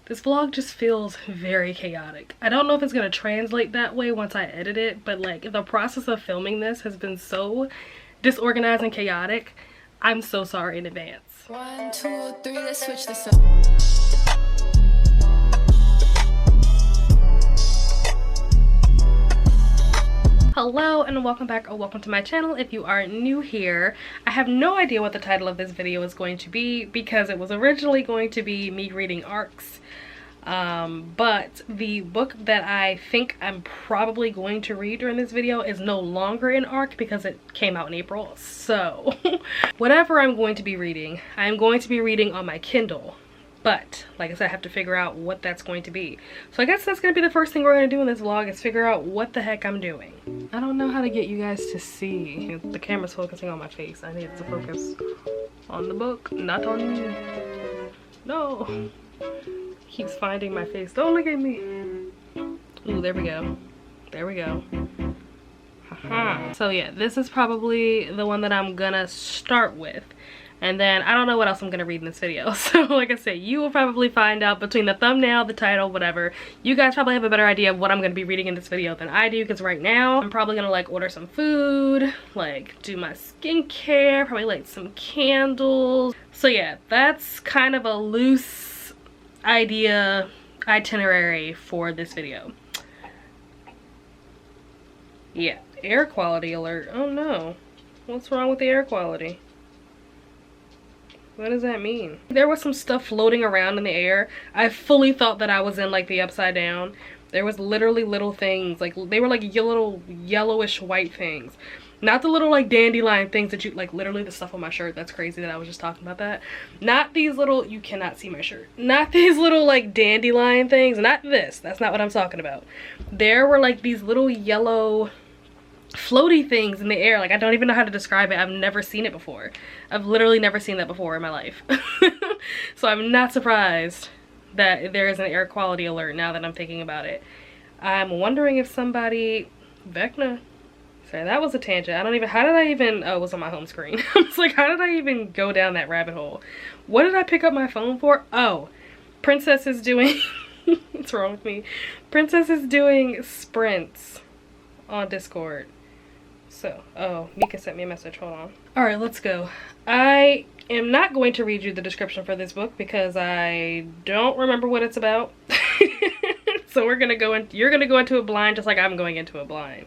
This vlog just feels very chaotic. I don't know if it's gonna translate that way once I edit it, but like the process of filming this has been so disorganized and chaotic. I'm so sorry in advance. 1, 2, 3, let's switch this up. Hello and welcome back, or welcome to my channel if you are new here. I have no idea what the title of this video is going to be because it was originally going to be me reading arcs. But the book that I think I'm probably going to read during this video is no longer an arc because it came out in April. So whatever I'm going to be reading, I'm going to be reading on my Kindle. But like I said, I have to figure out what that's going to be. So I guess that's going to be the first thing we're going to do in this vlog, is figure out what the heck I'm doing. I don't know how to get you guys to see. The camera's focusing on my face. I need it to focus on the book, not on me. No. Keeps finding my face. Don't look at me. Ooh, there we go. There we go. Haha. So yeah, this is probably the one that I'm gonna start with. And then I don't know what else I'm gonna read in this video. So like I said, you will probably find out between the thumbnail, the title, whatever. You guys probably have a better idea of what I'm gonna be reading in this video than I do, because right now I'm probably gonna like order some food, like do my skincare, probably light some candles. So yeah, that's kind of a loose itinerary for this video. Yeah, air quality alert. Oh no, what's wrong with the air quality? What does that mean? There was some stuff floating around in the air. I fully thought that I was in like the Upside Down. There was literally little things, like they were like little yellowish white things. Not the little like dandelion things that you like, literally the stuff on my shirt. That's crazy that I was just talking about that. Not these little, you cannot see my shirt. Not these little like dandelion things. Not this. That's not what I'm talking about. There were like these little yellow floaty things in the air. Like I don't even know how to describe it. I've never seen it before. I've literally never seen that before in my life. So I'm not surprised that there is an air quality alert now that I'm thinking about it. I'm wondering if somebody, Vecna, sorry, that was a tangent. I don't even, how did I even, oh, it was on my home screen. I was like, how did I even go down that rabbit hole? What did I pick up my phone for? Oh, Princess is doing, what's wrong with me? Princess is doing sprints on Discord. So, oh, Mika sent me a message, hold on. All right, let's go. I am not going to read you the description for this book because I don't remember what it's about. So we're gonna go in, you're gonna go into it blind just like I'm going into it blind.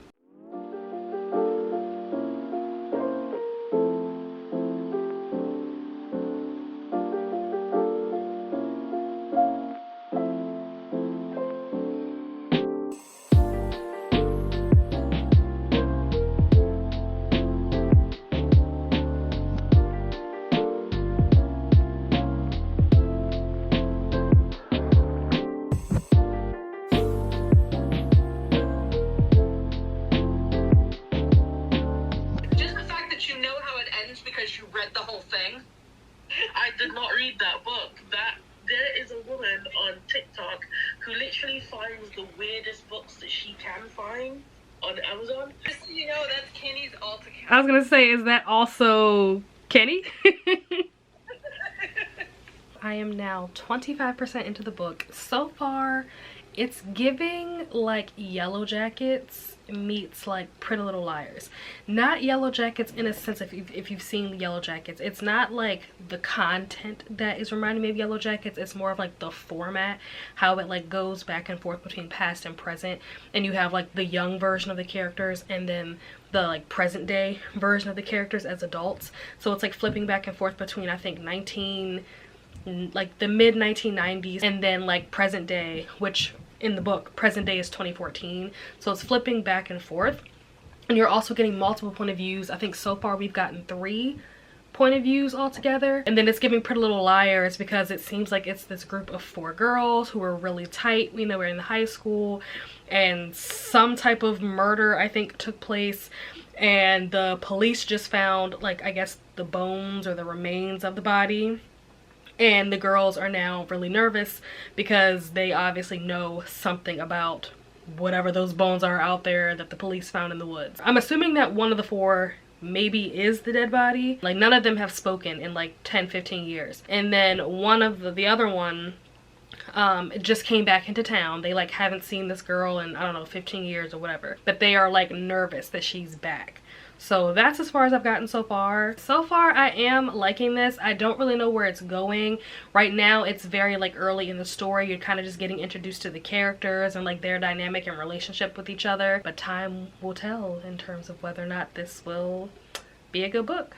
Because you read the whole thing. I did not read that book. There is a woman on TikTok who literally finds the weirdest books that she can find on Amazon. Just so you know, that's Kenny's alt account. I was gonna say, is that also Kenny? I am now 25% into the book. So far, it's giving like Yellow Jackets meets like Pretty Little Liars. Not Yellow Jackets in a sense, if you've seen Yellow Jackets, it's not like the content that is reminding me of Yellow Jackets. It's more of like the format, how it like goes back and forth between past and present, and you have like the young version of the characters and then the like present day version of the characters as adults. So it's like flipping back and forth between, I think, like the mid 1990s and then like present day, which in the book present day is 2014. So it's flipping back and forth, and you're also getting multiple point of views. I think so far we've gotten 3 point of views altogether. And then it's giving Pretty Little Liars because it seems like it's this group of 4 girls who are really tight. We know we're in high school and some type of murder I think took place, and the police just found like, I guess, the bones or the remains of the body. And the girls are now really nervous because they obviously know something about whatever those bones are out there that the police found in the woods. I'm assuming that one of the 4 maybe is the dead body. Like none of them have spoken in like 10-15 years. And then one of the other one just came back into town. They like haven't seen this girl in, I don't know, 15 years or whatever, but they are like nervous that she's back. So that's as far as I've gotten so far. So far I am liking this. I don't really know where it's going. Right now it's very like early in the story. You're kind of just getting introduced to the characters and like their dynamic and relationship with each other. But time will tell in terms of whether or not this will be a good book.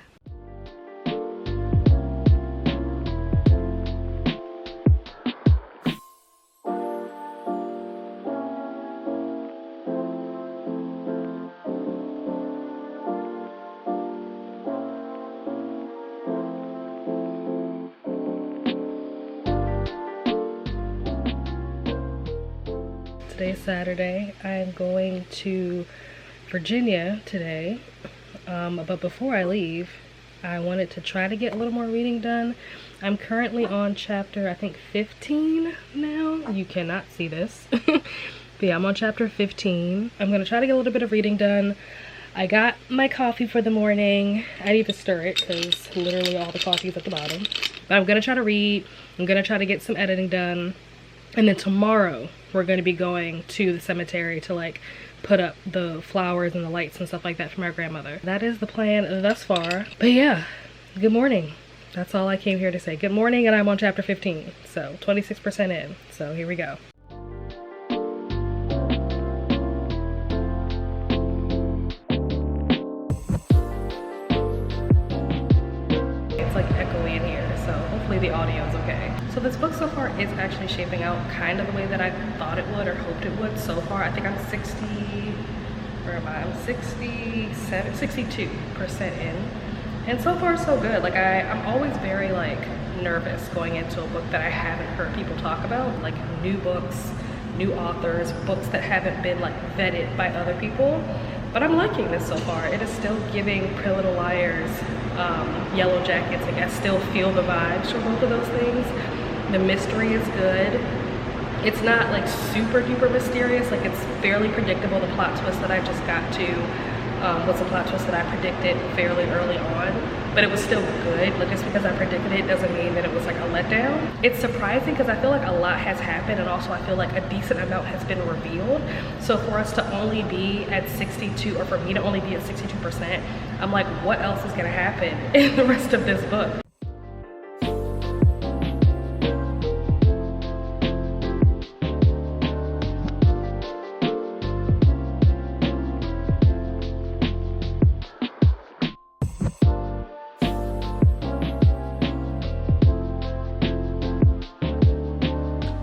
Today's Saturday. I am going to Virginia today, but before I leave, I wanted to try to get a little more reading done. I'm currently on chapter, I think 15 now. You cannot see this. But yeah, I'm on chapter 15. I'm gonna try to get a little bit of reading done. I got my coffee for the morning. I need to stir it because literally all the coffee is at the bottom. But I'm gonna try to read. I'm gonna try to get some editing done. And then tomorrow we're going to be going to the cemetery to like put up the flowers and the lights and stuff like that for my grandmother. That is the plan thus far. But yeah, good morning. That's all I came here to say. Good morning, and I'm on chapter 15. So 26% in. So here we go. It's like echoey in here, so hopefully the audio is okay. So this book so far is actually shaping out kind of the way that I thought it would or hoped it would so far. I think I'm 60, where am I? I'm 67, 62% in. And so far so good. Like I'm always very like nervous going into a book that I haven't heard people talk about. Like new books, new authors, books that haven't been like vetted by other people. But I'm liking this so far. It is still giving Pretty Little Liars, Yellow Jackets. Like I still feel the vibes from both of those things. The mystery is good. It's not like super duper mysterious. Like it's fairly predictable. The plot twist that I just got to was a plot twist that I predicted fairly early on, but it was still good. Like just because I predicted it doesn't mean that it was like a letdown. It's surprising because I feel like a lot has happened, and also I feel like a decent amount has been revealed. So for us to only be at 62, or for me to only be at 62%, I'm like, what else is gonna happen in the rest of this book?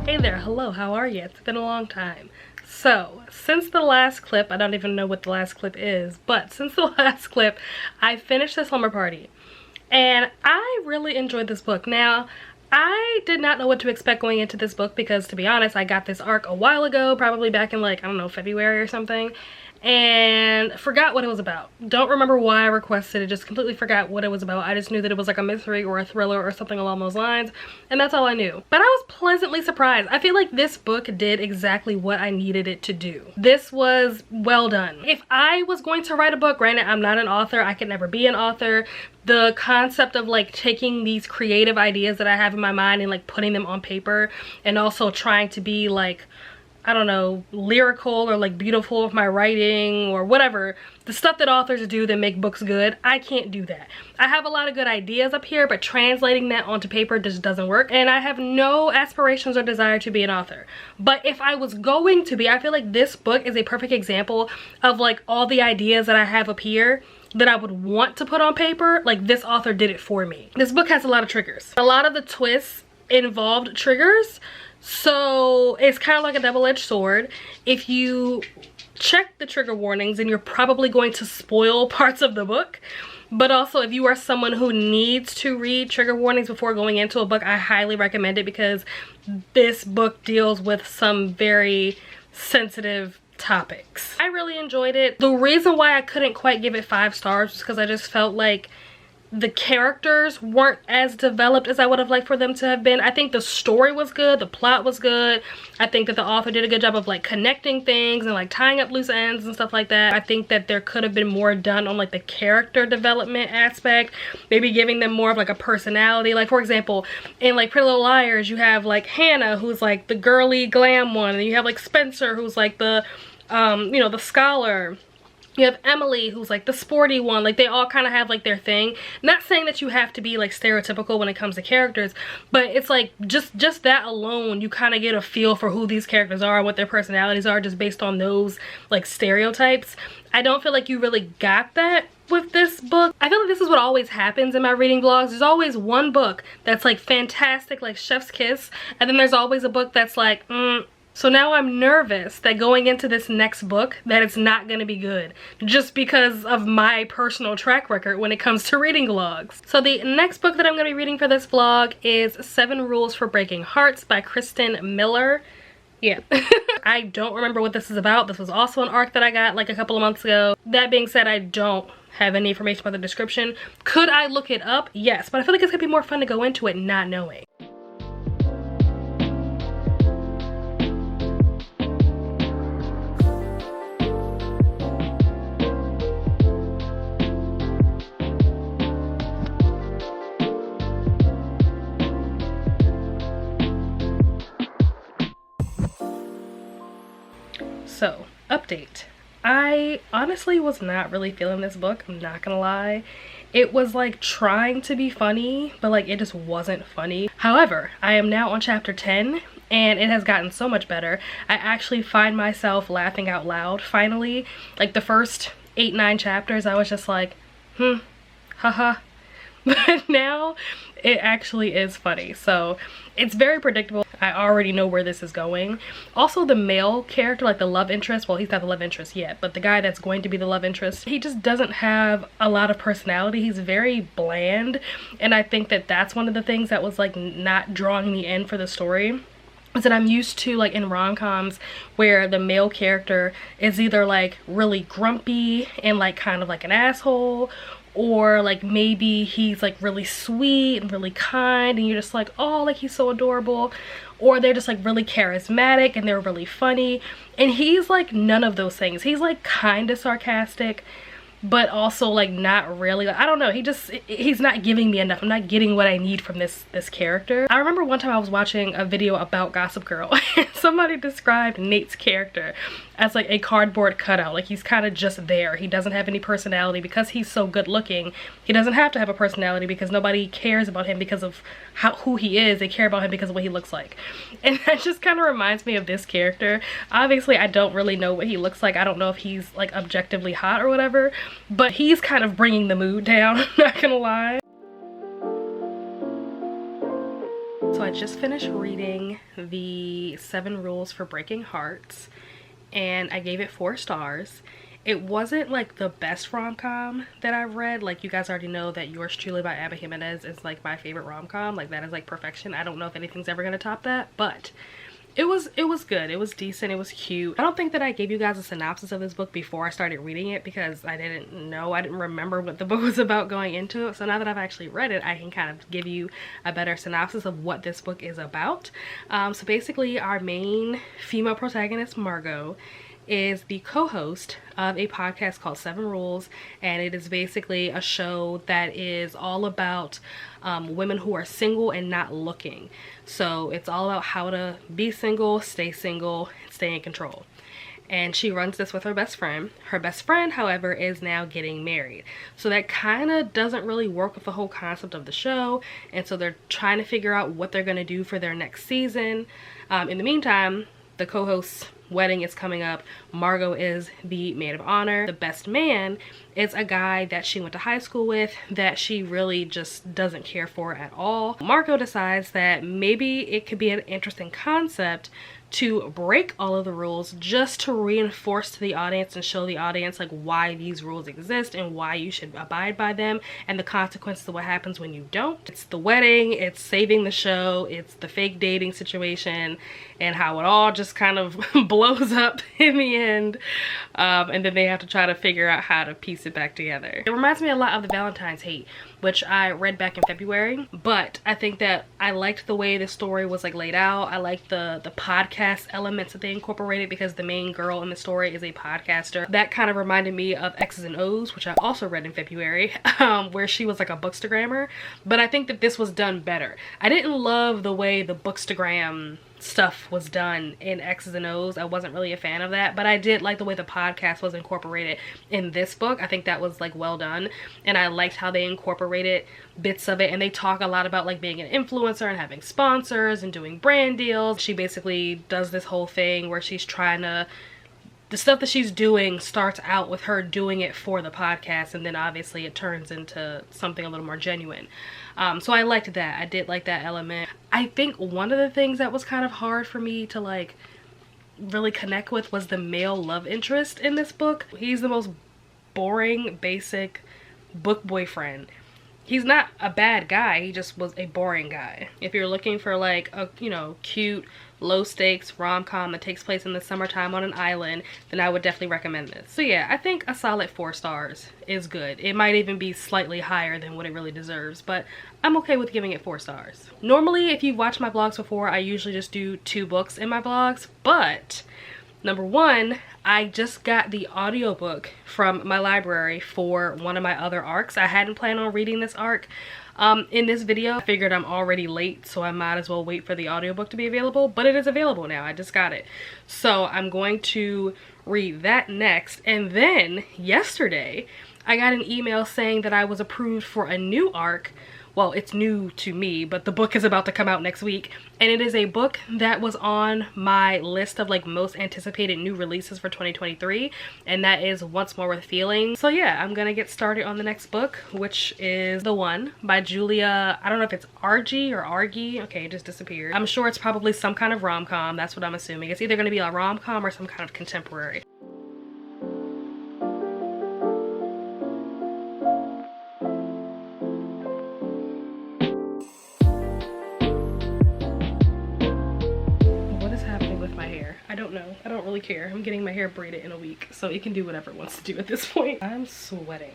Hey there, hello, how are you? It's been a long time. So, since the last clip, I don't even know what the last clip is, but since the last clip, I finished the Slumber Party. And I really enjoyed this book. Now, I did not know what to expect going into this book because, to be honest, I got this arc a while ago, probably back in like, I don't know, February or something, and forgot what it was about. Don't remember why I requested it, just completely forgot what it was about. I just knew that it was like a mystery or a thriller or something along those lines, and that's all I knew. But I was pleasantly surprised. I feel like this book did exactly what I needed it to do. This was well done. If I was going to write a book, granted I'm not an author, I could never be an author, the concept of like taking these creative ideas that I have in my mind and like putting them on paper, and also trying to be like, I don't know, lyrical or like beautiful with my writing or whatever, the stuff that authors do that make books good, I can't do that. I have a lot of good ideas up here, but translating that onto paper just doesn't work, and I have no aspirations or desire to be an author. But if I was going to be, I feel like this book is a perfect example of like all the ideas that I have up here that I would want to put on paper. Like this author did it for me. This book has a lot of triggers. A lot of the twists involved triggers, so it's kind of like a double-edged sword. If you check the trigger warnings, then you're probably going to spoil parts of the book. But also, if you are someone who needs to read trigger warnings before going into a book, I highly recommend it, because this book deals with some very sensitive topics. I really enjoyed it. The reason why I couldn't quite give it 5 stars was because I just felt like the characters weren't as developed as I would have liked for them to have been. I think the story was good, the plot was good. I think that the author did a good job of like connecting things and like tying up loose ends and stuff like that. I think that there could have been more done on like the character development aspect, maybe giving them more of like a personality. Like for example, in like Pretty Little Liars, you have like Hannah, who's like the girly glam one, and you have like Spencer, who's like the you know, the scholar. You have Emily, who's like the sporty one. Like they all kind of have like their thing. Not saying that you have to be like stereotypical when it comes to characters, but it's like just that alone, you kind of get a feel for who these characters are and what their personalities are just based on those like stereotypes. I don't feel like you really got that with this book. I feel like this is what always happens in my reading vlogs. There's always one book that's like fantastic, like chef's kiss, and then there's always a book that's like So now I'm nervous that going into this next book that it's not going to be good, just because of my personal track record when it comes to reading vlogs. So the next book that I'm going to be reading for this vlog is 7 Rules for Breaking Hearts by Kristyn Miller. Yeah. I don't remember what this is about. This was also an arc that I got like a couple of months ago. That being said, I don't have any information about the description. Could I look it up? Yes, but I feel like it's going to be more fun to go into it not knowing. So, update. I honestly was not really feeling this book, I'm not gonna lie. It was like trying to be funny, but like it just wasn't funny. However, I am now on chapter 10 and it has gotten so much better. I actually find myself laughing out loud finally. Like the first 8-9 chapters, I was just like, haha. But now it actually is funny. So it's very predictable. I already know where this is going. Also the male character, like the love interest, well, he's not the love interest yet, but the guy that's going to be the love interest, he just doesn't have a lot of personality. He's very bland, and I think that that's one of the things that was like not drawing me in for the story. Is that I'm used to like in rom-coms where the male character is either like really grumpy and like kind of like an asshole, or like maybe he's like really sweet and really kind and you're just like, oh, like he's so adorable, or they're just like really charismatic and they're really funny. And he's like none of those things. He's like kind of sarcastic, but also like not really. I don't know, he's not giving me enough. I'm not getting what I need from this character. I remember one time I was watching a video about Gossip Girl and somebody described Nate's character as like a cardboard cutout. Like he's kind of just there. He doesn't have any personality because he's so good looking. He doesn't have to have a personality because nobody cares about him because of who he is. They care about him because of what he looks like. And that just kind of reminds me of this character. Obviously I don't really know what he looks like. I don't know if he's like objectively hot or whatever, but he's kind of bringing the mood down, I'm not gonna lie. So I just finished reading the 7 Rules for Breaking Hearts and I gave it 4 stars. It wasn't like the best rom-com that I've read. Like you guys already know that Yours Truly by Abba Jimenez is like my favorite rom-com. Like that is like perfection. I don't know if anything's ever gonna top that, but it was good. It was decent. It was cute. I don't think that I gave you guys a synopsis of this book before I started reading it because I didn't remember what the book was about going into it. So now that I've actually read it, I can kind of give you a better synopsis of what this book is about. So basically our main female protagonist, Margot, is the co-host of a podcast called 7 Rules, and it is basically a show that is all about women who are single and not looking. So it's all about how to be single, stay in control. And she runs this with her best friend. Her best friend, however, is now getting married. So that kind of doesn't really work with the whole concept of the show. And so they're trying to figure out what they're going to do for their next season. In the meantime, the co-host's wedding is coming up. Margot is the maid of honor. The best man is a guy that she went to high school with that she really just doesn't care for at all. Margot decides that maybe it could be an interesting concept to break all of the rules just to reinforce to the audience and show the audience like why these rules exist and why you should abide by them and the consequences of what happens when you don't. It's the wedding, it's saving the show, it's the fake dating situation, and how it all just kind of blows up in the end, and then they have to try to figure out how to piece it back together. It reminds me a lot of the Valentine's Hate, which I read back in February. But I think that I liked the way the story was like laid out. I liked the podcast elements that they incorporated, because the main girl in the story is a podcaster. That kind of reminded me of X's and O's, which I also read in February, where she was like a bookstagrammer. But I think that this was done better. I didn't love the way the bookstagram stuff was done in X's and O's. I wasn't really a fan of that, but I did like the way the podcast was incorporated in this book. I think that was like well done, and I liked how they incorporated bits of it. And they talk a lot about like being an influencer and having sponsors and doing brand deals. She basically does this whole thing where she's trying to, the stuff that she's doing starts out with her doing it for the podcast, and then obviously it turns into something a little more genuine. So I liked that. I did like that element. I think one of the things that was kind of hard for me to like really connect with was the male love interest in this book. He's the most boring, basic book boyfriend. He's not a bad guy, he just was a boring guy. If you're looking for like a, you know, cute, low stakes rom-com that takes place in the summertime on an island, then I would definitely recommend this. So yeah, I think a solid 4 stars is good. It might even be slightly higher than what it really deserves, but I'm okay with giving it 4 stars. Normally, if you've watched my vlogs before, I usually just do 2 books in my vlogs, but number 1, I just got the audiobook from my library for one of my other arcs. I hadn't planned on reading this arc in this video. I figured I'm already late, so I might as well wait for the audiobook to be available, but it is available now. I just got it. So I'm going to read that next. And then yesterday, I got an email saying that I was approved for a new arc. Well, it's new to me, but the book is about to come out next week, and it is a book that was on my list of like most anticipated new releases for 2023, and that is Once More with Feeling. So yeah, I'm gonna get started on the next book, which is The One by Julia, I don't know if it's Argy or Argy, okay, it just disappeared. I'm sure it's probably some kind of rom-com, that's what I'm assuming. It's either gonna be a rom-com or some kind of contemporary. I don't know. I don't really care. I'm getting my hair braided in a week, so it can do whatever it wants to do at this point. I'm sweating.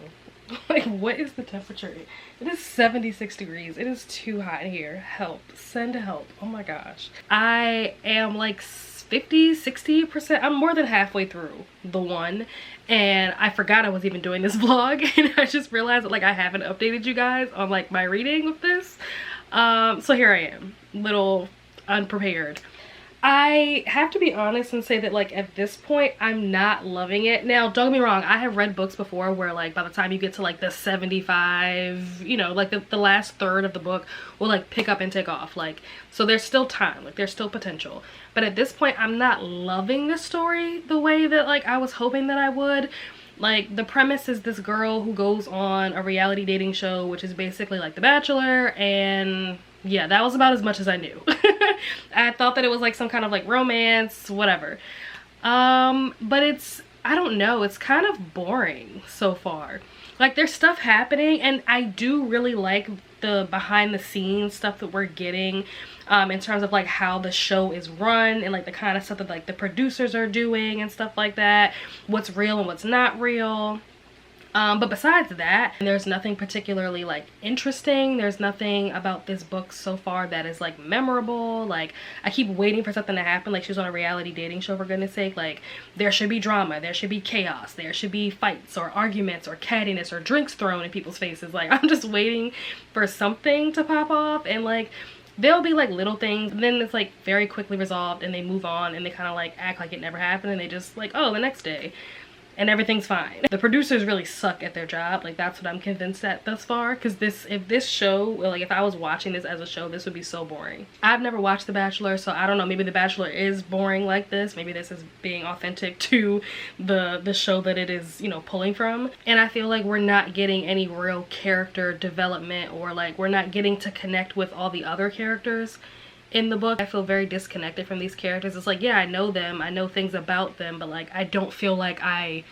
Like, what is the temperature? It is 76 degrees. It is too hot in here. Help. Send help. Oh my gosh. I am like 50-60%. I'm more than halfway through The One, and I forgot I was even doing this vlog, and I just realized that like I haven't updated you guys on like my reading of this. So here I am, little unprepared. I have to be honest and say that like at this point I'm not loving it. Now don't get me wrong, I have read books before where like by the time you get to like the 75, you know, like the last third of the book will like pick up and take off, like, so there's still time, like there's still potential. But at this point I'm not loving the story the way that like I was hoping that I would. Like, the premise is this girl who goes on a reality dating show, which is basically like The Bachelor, and yeah, that was about as much as I knew. I thought that it was like some kind of like romance, whatever. But it's, I don't know, it's kind of boring so far. Like, there's stuff happening, and I do really like the behind the scenes stuff that we're getting in terms of like how the show is run, and like the kind of stuff that like the producers are doing and stuff like that, what's real and what's not real. But besides that, there's nothing particularly like interesting. There's nothing about this book so far that is like memorable. Like, I keep waiting for something to happen. Like, she's on a reality dating show, for goodness sake. Like, there should be drama, there should be chaos, there should be fights or arguments or cattiness or drinks thrown in people's faces. Like, I'm just waiting for something to pop off, and like there'll be like little things, and then it's like very quickly resolved, and they move on, and they kind of like act like it never happened, and they just like, oh, the next day, and everything's fine. The producers really suck at their job. Like, that's what I'm convinced at thus far, because if this show, like if I was watching this as a show, this would be so boring. I've never watched The Bachelor, so I don't know, maybe The Bachelor is boring like this. Maybe this is being authentic to the show that it is, you know, pulling from. And I feel like we're not getting any real character development, or like we're not getting to connect with all the other characters in the book. I feel very disconnected from these characters. It's like, yeah, I know them, I know things about them, but like I don't feel like I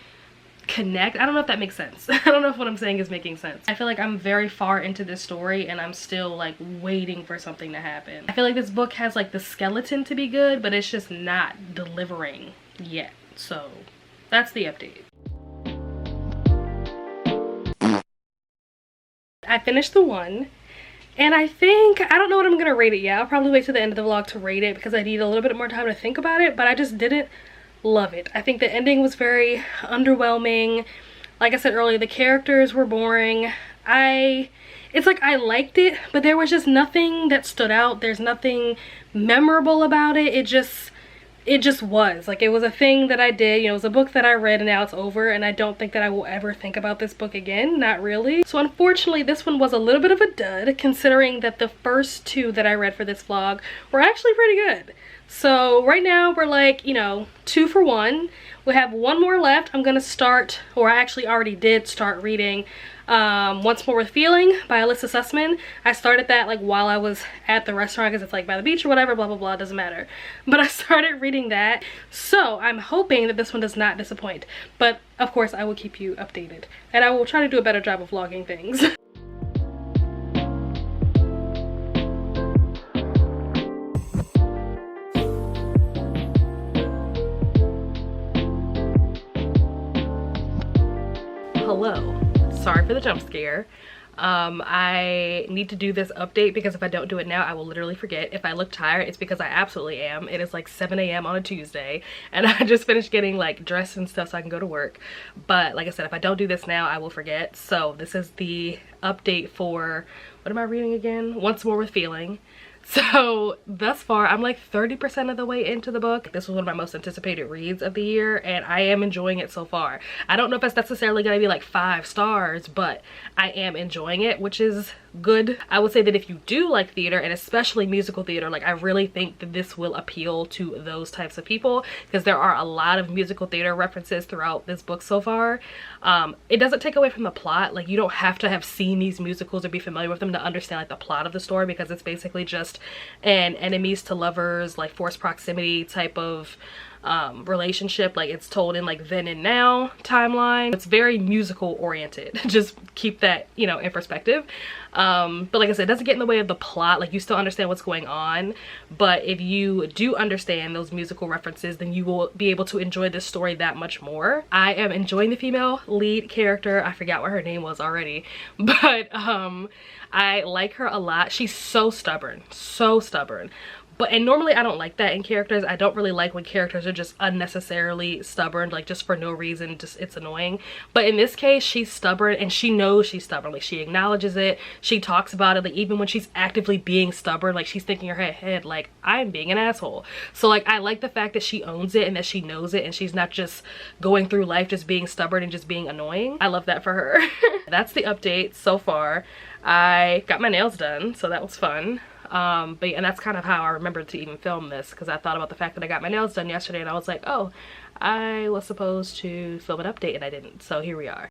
connect. I don't know if that makes sense. I don't know if what I'm saying is making sense. I feel like I'm very far into this story, and I'm still like waiting for something to happen. I feel like this book has like the skeleton to be good, but it's just not delivering yet. So that's the update. I finished the one, and I think, I don't know what I'm gonna rate it yet. I'll probably wait to the end of the vlog to rate it because I need a little bit more time to think about it, but I just didn't love it. I think the ending was very underwhelming. Like I said earlier, the characters were boring. It's like I liked it, but there was just nothing that stood out. There's nothing memorable about it. It just was. Like, it was a thing that I did, you know, it was a book that I read and now it's over, and I don't think that I will ever think about this book again. Not really. So unfortunately, this one was a little bit of a dud, considering that the first two that I read for this vlog were actually pretty good. So right now we're like, you know, 2 for 1. We have one more left. I'm gonna start, or I actually already did start reading Once More with Feeling by Elissa Sussman. I started that like while I was at the restaurant because it's like by the beach or whatever, blah blah blah, doesn't matter. But I started reading that, so I'm hoping that this one does not disappoint. But of course I will keep you updated, and I will try to do a better job of vlogging things. Hello, sorry for the jump scare. I need to do this update because if I don't do it now, I will literally forget. If I look tired, it's because I absolutely am. It is like 7 a.m. on a Tuesday, and I just finished getting like dressed and stuff so I can go to work. But like I said, if I don't do this now, I will forget. So this is the update for, what am I reading again? Once More with Feeling. So thus far, I'm like 30% of the way into the book. This was one of my most anticipated reads of the year, and I am enjoying it so far. I don't know if it's necessarily gonna be like 5 stars, but I am enjoying it, which is good. I would say that if you do like theater, and especially musical theater, like I really think that this will appeal to those types of people, because there are a lot of musical theater references throughout this book so far. It doesn't take away from the plot. Like, you don't have to have seen these musicals or be familiar with them to understand like the plot of the story, because it's basically just an enemies to lovers, like forced proximity type of relationship. Like, it's told in like then and now timeline. It's very musical oriented. Just keep that, you know, in perspective. But like I said, it doesn't get in the way of the plot. Like, you still understand what's going on, but if you do understand those musical references, then you will be able to enjoy this story that much more. I am enjoying the female lead character. I forgot what her name was already, but I like her a lot. She's so stubborn, so stubborn. And normally I don't like that in characters. I don't really like when characters are just unnecessarily stubborn, like just for no reason, just it's annoying. But in this case, she's stubborn, and she knows she's stubborn. Like, she acknowledges it, she talks about it. Like, even when she's actively being stubborn, like she's thinking in her head like, I'm being an asshole. So like, I like the fact that she owns it and that she knows it, and she's not just going through life just being stubborn and just being annoying. I love that for her. That's the update so far. I got my nails done, so that was fun. But yeah, and that's kind of how I remembered to even film this, because I thought about the fact that I got my nails done yesterday, and I was like, oh, I was supposed to film an update and I didn't, so here we are.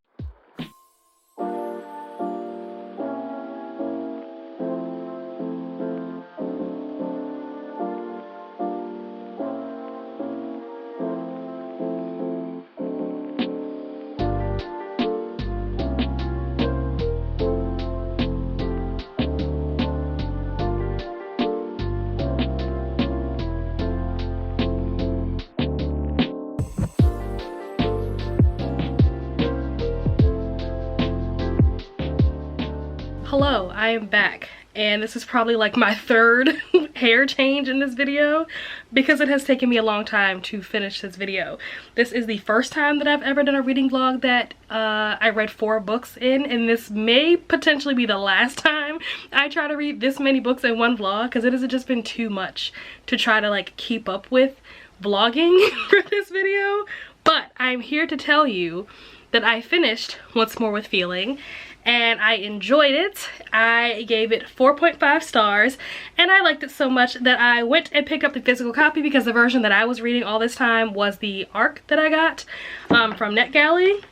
Hello, I am back, and this is probably like my 3rd hair change in this video, because it has taken me a long time to finish this video. This is the first time that I've ever done a reading vlog that I read 4 books in, and this may potentially be the last time I try to read this many books in one vlog, because it has just been too much to try to like keep up with vlogging for this video. But I'm here to tell you that I finished Once More with Feeling, and I enjoyed it. I gave it 4.5 stars, and I liked it so much that I went and picked up the physical copy, because the version that I was reading all this time was the ARC that I got from NetGalley,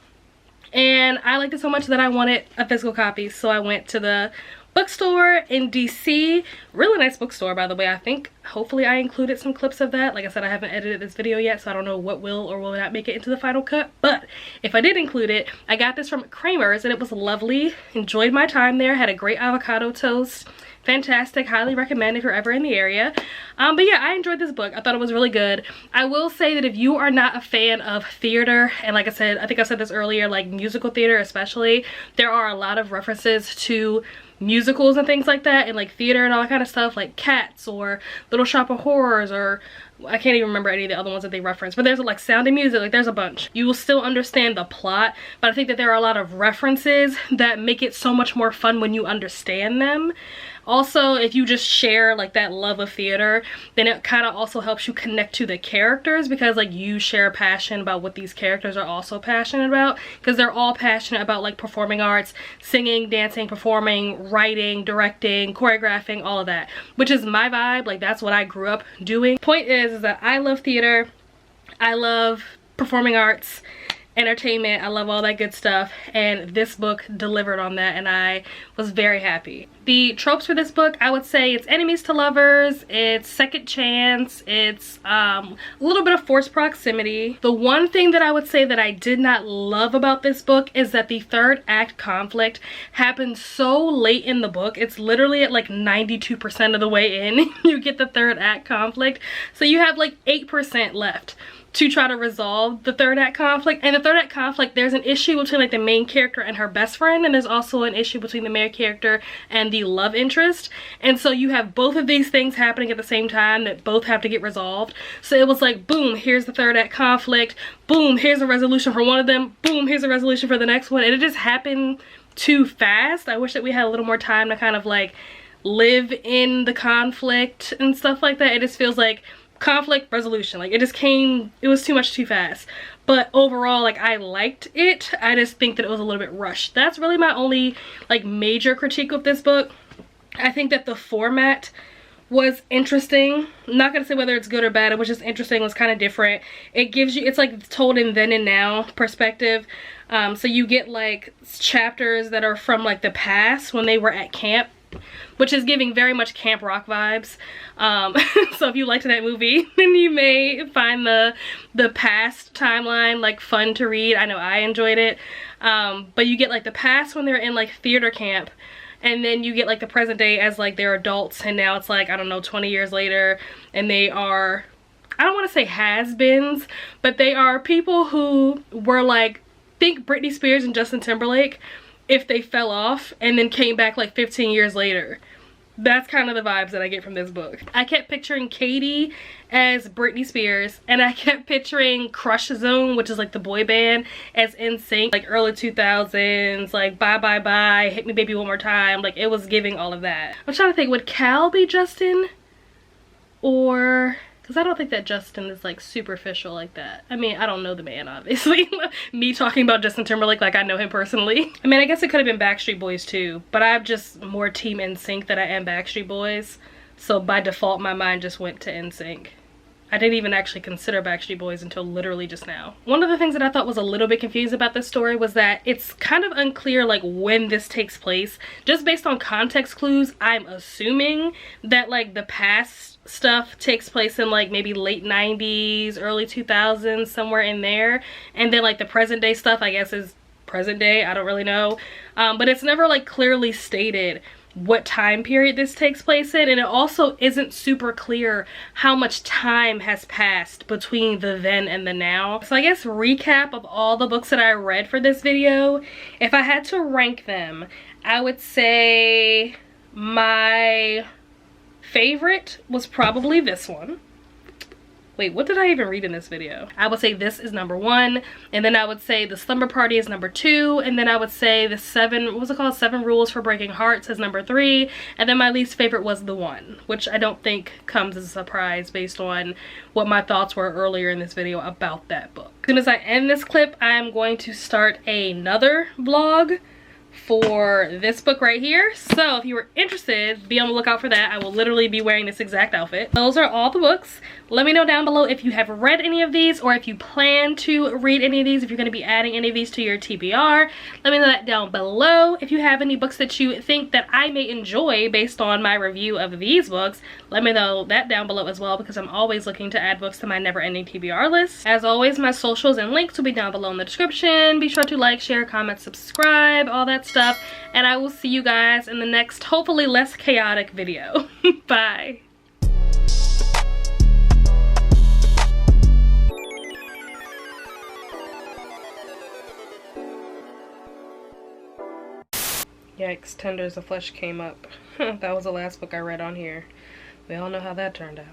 and I liked it so much that I wanted a physical copy. So I went to the bookstore in DC. Really nice bookstore, by the way. I think hopefully I included some clips of that. Like I said, I haven't edited this video yet, so I don't know what will or will not make it into the final cut, but if I did include it, I got this from Kramer's, and it was lovely. Enjoyed my time there. Had a great avocado toast. fantastic. Highly recommend if you're ever in the area. But yeah, I enjoyed this book. I thought it was really good. I will say that if you are not a fan of theater, and like I said, I think I said this earlier, like musical theater especially, there are a lot of references to musicals and things like that, and like theater and all that kind of stuff, like Cats or Little Shop of Horrors, or I can't even remember any of the other ones that they reference, but there's like Sound of Music, like there's a bunch. You will still understand the plot, but I think that there are a lot of references that make it so much more fun when you understand them. Also, if you just share like that love of theater, then it kind of also helps you connect to the characters, because like you share a passion about what these characters are also passionate about, because they're all passionate about like performing arts, singing, dancing, performing, writing, directing, choreographing, all of that, which is my vibe. Like that's what I grew up doing. Point is that I love theater, I love performing arts, entertainment, I love all that good stuff, and this book delivered on that, and I was very happy. The tropes for this book, I would say it's enemies to lovers, it's second chance, it's a little bit of forced proximity. The one thing that I would say that I did not love about this book is that the third act conflict happens so late in the book. It's literally at like 92% of the way in you get the third act conflict, so you have like 8% left to try to resolve the third act conflict. And the third act conflict, there's an issue between like the main character and her best friend, and there's also an issue between the main character and the love interest, and so you have both of these things happening at the same time that both have to get resolved. So it was like, boom, here's the third act conflict, boom, here's a resolution for one of them, boom, here's a resolution for the next one, and it just happened too fast. I wish that we had a little more time to kind of like live in the conflict and stuff like that. It just feels like conflict, resolution, like it just came, it was too much too fast. But overall, like I liked it, I just think that it was a little bit rushed. That's really my only like major critique of this book. I think that the format was interesting. I'm not gonna say whether it's good or bad, it was just interesting, it was kind of different. It gives you, it's like told in then and now perspective. So you get like chapters that are from like the past when they were at camp, which is giving very much Camp Rock vibes. So if you liked that movie, then you may find the past timeline like fun to read. I know I enjoyed it. But you get like the past when they're in like theater camp, and then you get like the present day as like they're adults, and now it's like, I don't know, 20 years later, and they are, I don't want to say has-beens, but they are people who were like, think Britney Spears and Justin Timberlake if they fell off and then came back like 15 years later. That's kind of the vibes that I get from this book. I kept picturing Katie as Britney Spears, and I kept picturing Crush Zone, which is like the boy band, as NSYNC, like early 2000s, like Bye Bye Bye, Hit Me Baby One More Time. Like it was giving all of that. I'm trying to think, would Cal be Justin? Or, because I don't think that Justin is like superficial like that. I mean, I don't know the man, obviously. Me talking about Justin Timberlake like I know him personally. I mean, I guess it could have been Backstreet Boys too, but I'm just more team NSYNC than I am Backstreet Boys. So by default, my mind just went to NSYNC. I didn't even actually consider Backstreet Boys until literally just now. One of the things that I thought was a little bit confused about this story was that it's kind of unclear like when this takes place. Just based on context clues, I'm assuming that like the past stuff takes place in like maybe late 90s, early 2000s, somewhere in there. And then like the present day stuff, I guess, is present day. I don't really know. But it's never like clearly stated what time period this takes place in, and it also isn't super clear how much time has passed between the then and the now. So I guess recap of all the books that I read for this video, if I had to rank them, I would say my favorite was probably this one. Wait, what did I even read in this video? I would say this is number 1, and then I would say The Slumber Party is number 2, and then I would say the 7 Rules for Breaking Hearts is number 3, and then my least favorite was The One, which I don't think comes as a surprise based on what my thoughts were earlier in this video about that book. As soon as I end this clip, I'm going to start another vlog for this book right here. So if you were interested, be on the lookout for that. I will literally be wearing this exact outfit. Those are all the books. Let me know down below if you have read any of these, or if you plan to read any of these, if you're going to be adding any of these to your TBR. Let me know that down below. If you have any books that you think that I may enjoy based on my review of these books, let me know that down below as well, because I'm always looking to add books to my never-ending TBR list. As always, my socials and links will be down below in the description. Be sure to like, share, comment, subscribe, all that that stuff, and I will see you guys in the next, hopefully less chaotic video. Bye. Yikes, Tender as a Flesh came up. That was the last book I read on here. We all know how that turned out.